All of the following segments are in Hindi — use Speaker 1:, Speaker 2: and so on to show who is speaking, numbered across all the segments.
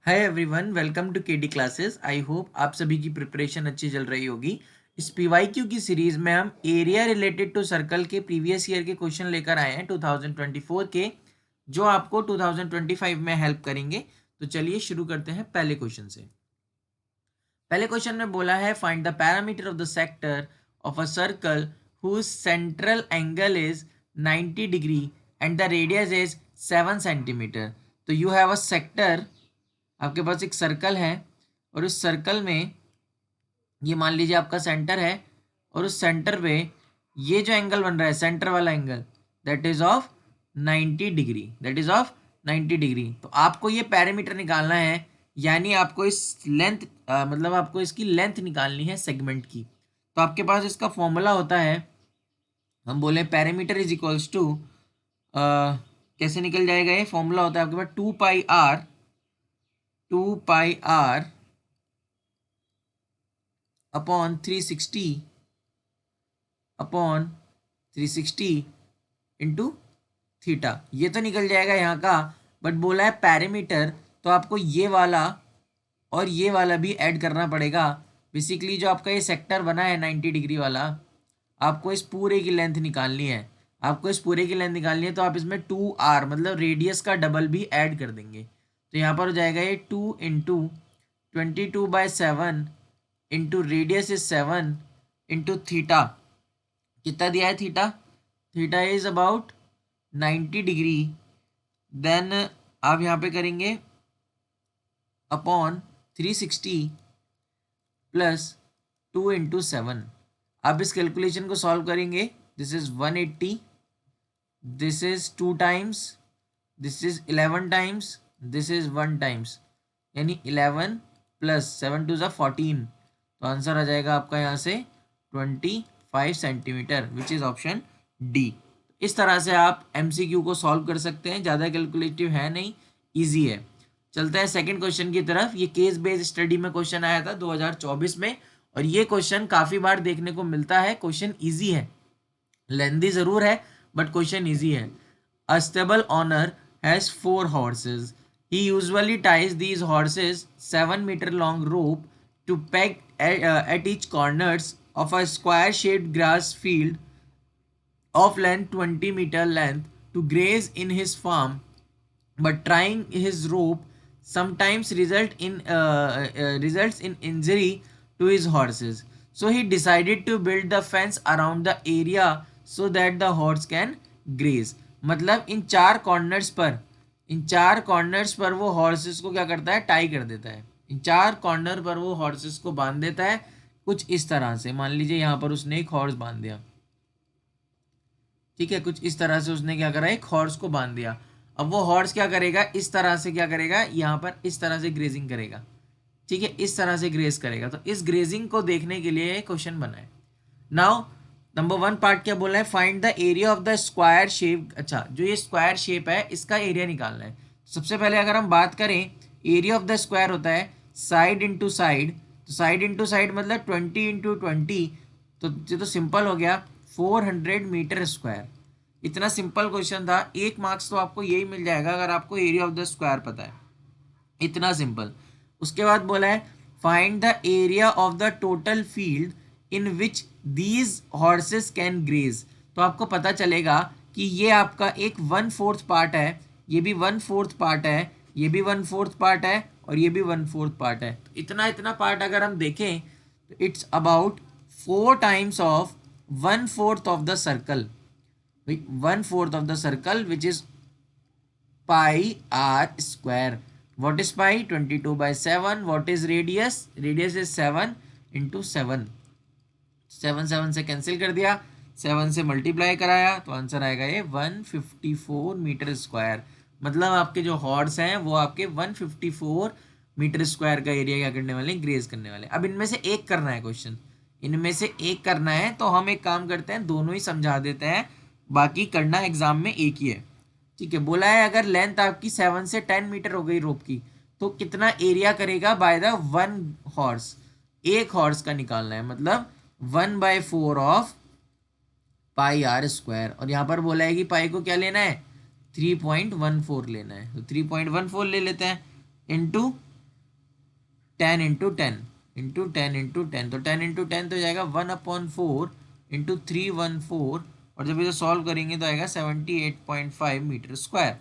Speaker 1: Hi everyone, welcome to KD classes. I hope आप सभी की प्रिपरेशन अच्छी चल रही होगी। इस पीवाईक्यू की सीरीज में हम एरिया रिलेटेड टू सर्कल के प्रीवियस ईयर के क्वेश्चन लेकर आए हैं 2024 के, जो आपको 2025 में हेल्प करेंगे। तो चलिए शुरू करते हैं पहले क्वेश्चन से। पहले क्वेश्चन में बोला है find the parameter of the sector of a circle whose central angle is 90 degree and the radius is 7 centimetre. तो यू हैव अ सेक्टर, आपके पास एक सर्कल है और उस सर्कल में ये मान लीजिए आपका सेंटर है, और उस सेंटर पे ये जो एंगल बन रहा है सेंटर वाला angle, that is of 90 degree, that is of 90 degree. तो आपको ये पैरामीटर निकालना है, यानी आपको इस लेंथ मतलब आपको इसकी लेंथ निकालनी है सेगमेंट की। तो आपके पास इसका फॉर्मूला होता है, हम बोले पैरामीटर इज इक्वल्स टू, कैसे निकल जाएगा ये फॉर्मूला होता है आपके पास 2 पाई आर अपॉन 360 इंटू थीटा। ये तो निकल जाएगा यहाँ का, बट बोला है पैरामीटर, तो आपको ये वाला और ये वाला भी ऐड करना पड़ेगा। बेसिकली जो आपका ये सेक्टर बना है 90 डिग्री वाला, आपको इस पूरे की लेंथ निकालनी है। आपको इस पूरे की लेंथ निकालनी है, तो आप इसमें 2r मतलब रेडियस का डबल भी ऐड कर देंगे। तो यहाँ पर हो जाएगा ये 2 × 22/7 into radius is 7 into theta. कितना दिया है theta? Theta is about 90 degree. Then आप यहाँ पे करेंगे अपॉन 360 प्लस 2 × 7। आप इस कैलकुलेशन को सॉल्व करेंगे, this is 180, this is 2 times, this is 11 times, this is 1 times, यानी 11 प्लस 7 2 ज़ा 14। तो आंसर आ जाएगा आपका यहाँ से 25 centimetre, which is option D. इस तरह से आप एमसीक्यू को सॉल्व कर सकते हैं, ज़्यादा कैलकुलेटिव है नहीं, इजी है। चलते हैं सेकंड क्वेश्चन की तरफ। ये केस बेस्ड स्टडी में क्वेश्चन आया था 2024 में, और ये क्वेश्चन काफ़ी बार देखने को मिलता है। क्वेश्चन इजी है, लेंदी ज़रूर है, बट क्वेश्चन इजी है। A stable owner has 4 horses. He usually ties these horses 7 meter long rope to peg at each corners of a square shaped grass field of length 20 meter length to graze in his farm, but trying his rope sometimes results in injury to his horses. So he decided to build the fence around the area so that the horse can graze. मतलब इन चार कॉर्नर्स पर वो हॉर्सेस को क्या करता है, टाई कर देता है। इन चार कॉर्नर पर वो हॉर्सेस को बांध देता है कुछ इस तरह से। मान लीजिए यहाँ पर उसने एक हॉर्स बांध दिया, ठीक है, कुछ इस तरह से उसने क्या करा, एक हॉर्स को बांध दिया। अब वो हॉर्स क्या करेगा, इस तरह से क्या करेगा, यहाँ पर इस तरह से ग्रेजिंग करेगा, ठीक है, इस तरह से ग्रेज करेगा। तो इस ग्रेजिंग को देखने के लिए क्वेश्चन बना है। नाउ नंबर 1 पार्ट क्या बोला है, find the area of the square shape. अच्छा, जो ये स्क्वायर शेप है इसका एरिया निकालना है। सबसे पहले अगर हम बात करें, एरिया ऑफ द स्क्वायर होता है साइड इंटू साइड। तो साइड इंटू साइड मतलब 20 × 20। तो ये तो सिंपल हो गया, 400 मीटर स्क्वायर। इतना सिंपल क्वेश्चन था, 1 मार्क्स तो आपको यही मिल जाएगा अगर आपको एरिया ऑफ द स्क्वायर पता है, इतना सिंपल। उसके बाद बोला है find the area of the total field in which these horses can graze. तो आपको पता चलेगा कि ये आपका एक 1/4 पार्ट है, ये भी 1/4 पार्ट है, ये भी 1/4 पार्ट है, और ये भी 1/4 पार्ट है। तो इतना इतना पार्ट अगर हम देखें तो it's about 4 times of 1/4 of the circle, 1/4 of the circle which is pi R square. What is pi? 22/7. What is radius? Radius is 7 × 7। 7 7 से कैंसिल कर दिया, 7 से मल्टीप्लाई कराया, तो आंसर आएगा ये 154 मीटर स्क्वायर। मतलब आपके जो हॉर्स हैं वो आपके 154 मीटर स्क्वायर का एरिया क्या करने वाले हैं, ग्रेज करने वाले। अब इनमें से एक करना है क्वेश्चन, इनमें से एक करना है, तो हम एक काम करते हैं, दोनों ही समझा देते हैं, बाकी करना एग्जाम में एक ही है। ठीक है, बोला है अगर लेंथ आपकी 7 से 10 मीटर हो गई रोप की, तो कितना एरिया करेगा बाय द 1 हॉर्स। एक हॉर्स का निकालना है, मतलब 1/4 ऑफ पाई आर स्क्वायर। और यहाँ पर बोला है कि पाई को क्या लेना है, 3.14 लेना है, तो 3.14 ले लेते हैं, इंटू 10 तो 10 तो जाएगा 1/4 इंटू 314, और जब इसे सॉल्व करेंगे तो आएगा 78.5 मीटर स्क्वायर।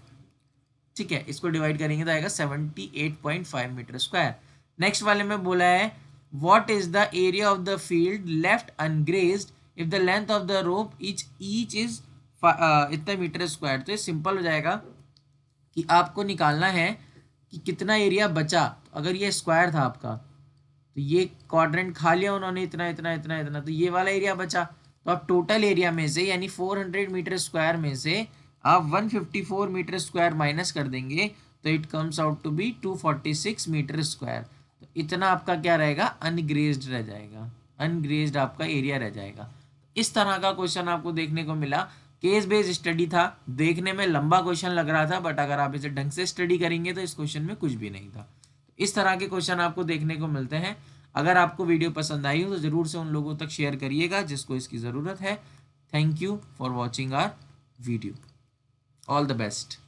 Speaker 1: ठीक है, इसको डिवाइड करेंगे तो आएगा 78.5 मीटर स्क्वायर। नेक्स्ट वाले में बोला है what is the area of the field left ungrazed if the length of the rope each is इतना मीटर स्क्वायर। तो ये सिंपल हो जाएगा कि आपको निकालना है कि कितना एरिया बचा। तो अगर ये स्क्वायर था आपका, तो ये क्वाड्रेंट खा लिया उन्होंने, इतना इतना इतना इतना, तो ये वाला एरिया बचा। तो आप टोटल एरिया में से यानी 400 मीटर स्क्वायर में से आप 154 मीटर स्क्वायर माइनस कर देंगे, तो it comes out to be 246 metre square. तो इतना आपका क्या रहेगा, अनग्रेज्ड रह जाएगा, अनग्रेज्ड आपका एरिया रह जाएगा। इस तरह का क्वेश्चन आपको देखने को मिला। केस बेस्ड स्टडी था, देखने में लंबा क्वेश्चन लग रहा था, बट अगर आप इसे ढंग से स्टडी करेंगे तो इस क्वेश्चन में कुछ भी नहीं था। इस तरह के क्वेश्चन आपको देखने को मिलते हैं। अगर आपको वीडियो पसंद आई हो तो ज़रूर से उन लोगों तक शेयर करिएगा जिसको इसकी ज़रूरत है। Thank you for watching our video. All the best.